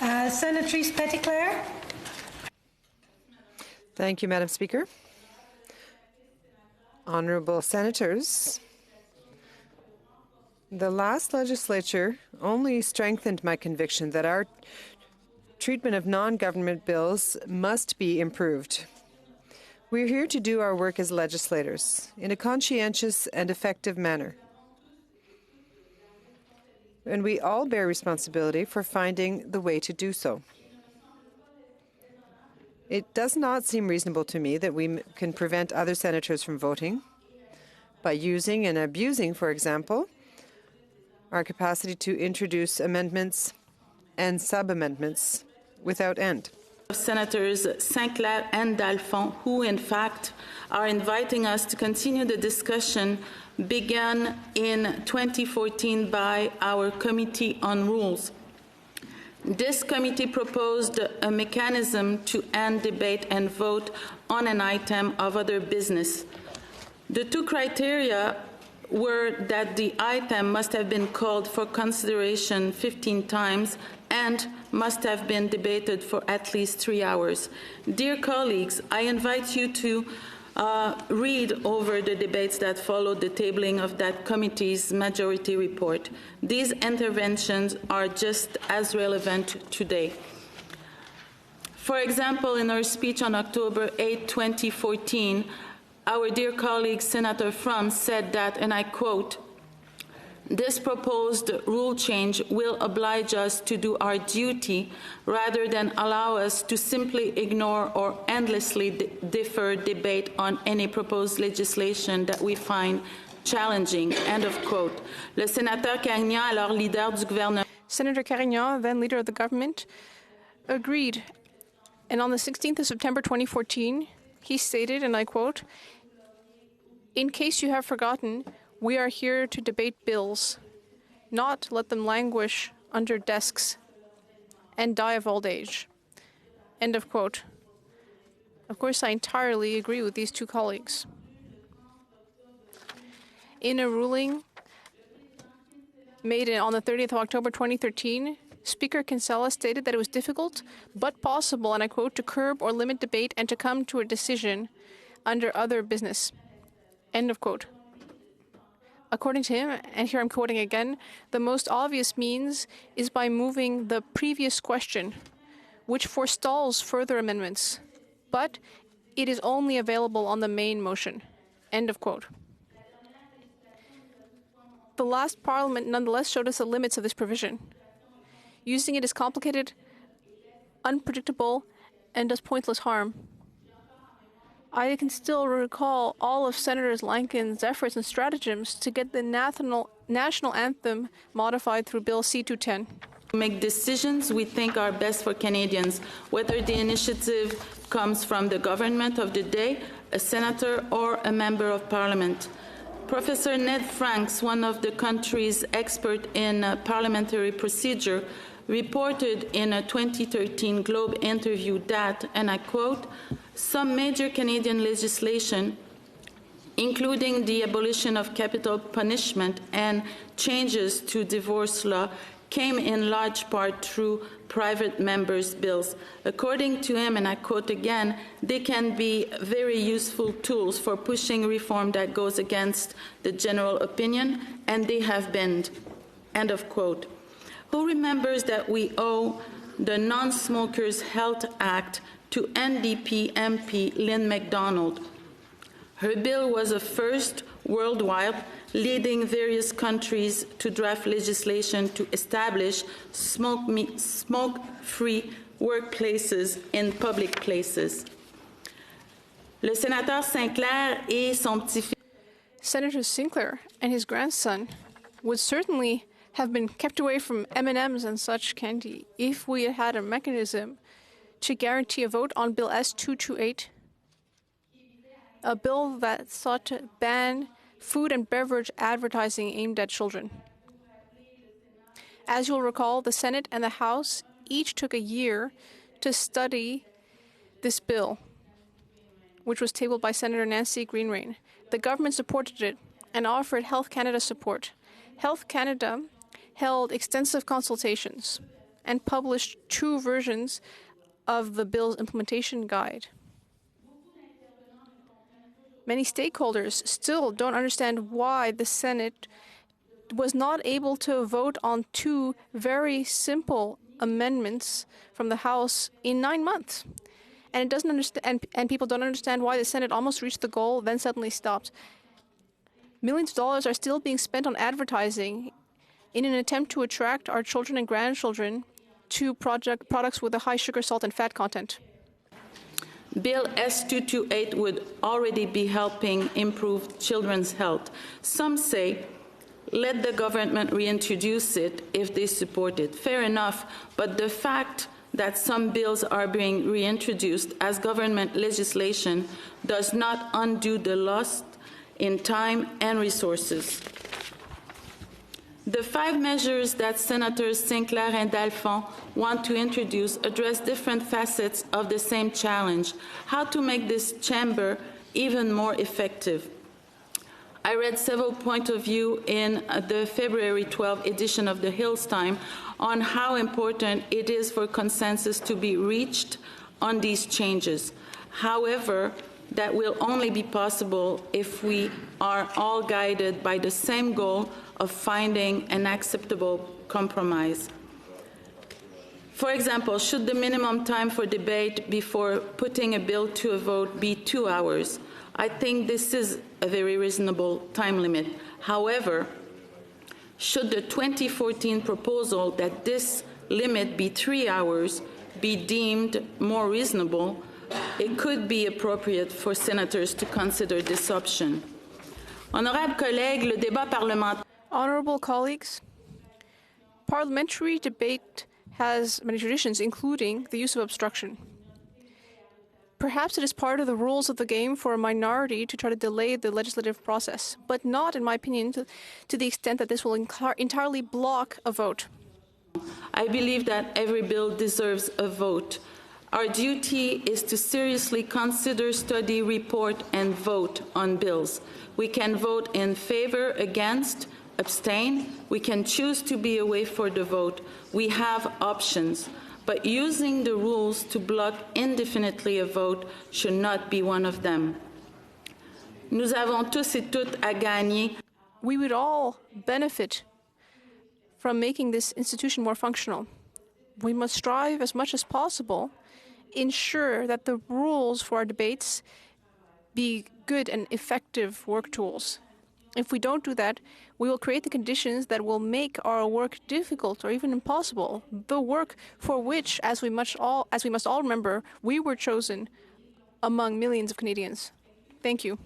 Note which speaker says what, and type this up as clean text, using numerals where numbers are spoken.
Speaker 1: Senatrice Petitclerc.
Speaker 2: Thank you, Madam Speaker. Honourable Senators, the last legislature only strengthened my conviction that our treatment of non-government bills must be improved. We're here to do our work as legislators in a conscientious and effective manner. And we all bear responsibility for finding the way to do so. It does not seem reasonable to me that we can prevent other senators from voting by using and abusing, for example, our capacity to introduce amendments and sub-amendments without end.
Speaker 3: Senators Sinclair and Dalphond, who in fact are inviting us to continue the discussion begun in 2014 by our Committee on Rules. This committee proposed a mechanism to end debate and vote on an item of other business. The two criteria were that the item must have been called for consideration 15 times and must have been debated for at least 3 hours. Dear colleagues, I invite you to read over the debates that followed the tabling of that committee's majority report. These interventions are just as relevant today. For example, in her speech on October 8, 2014, our dear colleague Senator Fromm said that, and I quote, "This proposed rule change will oblige us to do our duty rather than allow us to simply ignore or endlessly defer debate on any proposed legislation that we find challenging." End of quote. Le sénateur Carignan, alors leader du gouvernement.
Speaker 4: Senator Carignan, then leader of the government, agreed. And on the 16th of September 2014, he stated, and I quote, "In case you have forgotten, we are here to debate bills, not let them languish under desks and die of old age." End of quote. Of course, I entirely agree with these two colleagues. In a ruling made on the 30th of October 2013, Speaker Kinsella stated that it was difficult but possible, and I quote, "to curb or limit debate and to come to a decision under other business." End of quote. According to him, and here I'm quoting again, "the most obvious means is by moving the previous question, which forestalls further amendments, but it is only available on the main motion." End of quote. The last Parliament nonetheless showed us the limits of this provision. Using it is complicated, unpredictable, and does pointless harm. I can still recall all of Senator Lankin's efforts and stratagems to get the national anthem modified through Bill C-210.
Speaker 3: Make decisions we think are best for Canadians, whether the initiative comes from the government of the day, a senator, or a member of parliament. Professor Ned Franks, one of the country's experts in parliamentary procedure, reported in a 2013 Globe interview that, and I quote, "some major Canadian legislation, including the abolition of capital punishment and changes to divorce law, came in large part through private members' bills. According to him, and I quote again, "they can be very useful tools for pushing reform that goes against the general opinion, and they have been." End of quote. Who remembers that we owe the Non-Smokers Health Act to NDP MP Lynn MacDonald? Her bill was a first worldwide, leading various countries to draft legislation to establish smoke-free workplaces in public places. Le sénateur Sinclair et son petit-fils.
Speaker 4: Senator Sinclair and his grandson would certainly have been kept away from M&Ms and such candy if we had had a mechanism to guarantee a vote on Bill S-228, a bill that sought to ban food and beverage advertising aimed at children. As you'll recall, the Senate and the House each took a year to study this bill, which was tabled by Senator Nancy Greenrain. The government supported it and offered Health Canada support. Health Canada held extensive consultations. and published 2 versions of the bill's implementation guide. Many stakeholders still don't understand why the Senate was not able to vote on 2 very simple amendments from the House in 9 months. And it doesn't understand, and people don't understand why the Senate almost reached the goal, then suddenly stopped. Millions of dollars are still being spent on advertising in an attempt to attract our children and grandchildren to products with a high sugar, salt, and fat content.
Speaker 3: Bill S228 would already be helping improve children's health. Some say, let the government reintroduce it if they support it. Fair enough, but the fact that some bills are being reintroduced as government legislation does not undo the loss in time and resources. The 5 measures that Senators Sinclair and Dalphond want to introduce address different facets of the same challenge: how to make this chamber even more effective. I read several points of view in the February 12 edition of the Hills Time on how important it is for consensus to be reached on these changes. However, that will only be possible if we are all guided by the same goal of finding an acceptable compromise. For example, should the minimum time for debate before putting a bill to a vote be 2 hours? I think this is a very reasonable time limit. However, should the 2014 proposal that this limit be 3 hours be deemed more reasonable, it could be appropriate for senators to consider this option. Honorables collègues, le débat parlementaire.
Speaker 4: Honorable colleagues, parliamentary debate has many traditions, including the use of obstruction. Perhaps it is part of the rules of the game for a minority to try to delay the legislative process, but not, in my opinion, to the extent that this will entirely block a vote.
Speaker 3: I believe that every bill deserves a vote. Our duty is to seriously consider, study, report, and vote on bills. We can vote in favor, against, abstain. We can choose to be away for the vote. We have options. But using the rules to block indefinitely a vote should not be one of them. Nous avons tous et toutes à gagner.
Speaker 4: We would all benefit from making this institution more functional. We must strive as much as possible, ensure that the rules for our debates be good and effective work tools. If we don't do that, we will create the conditions that will make our work difficult or even impossible, the work for which, as we must all remember, we were chosen among millions of Canadians. Thank you.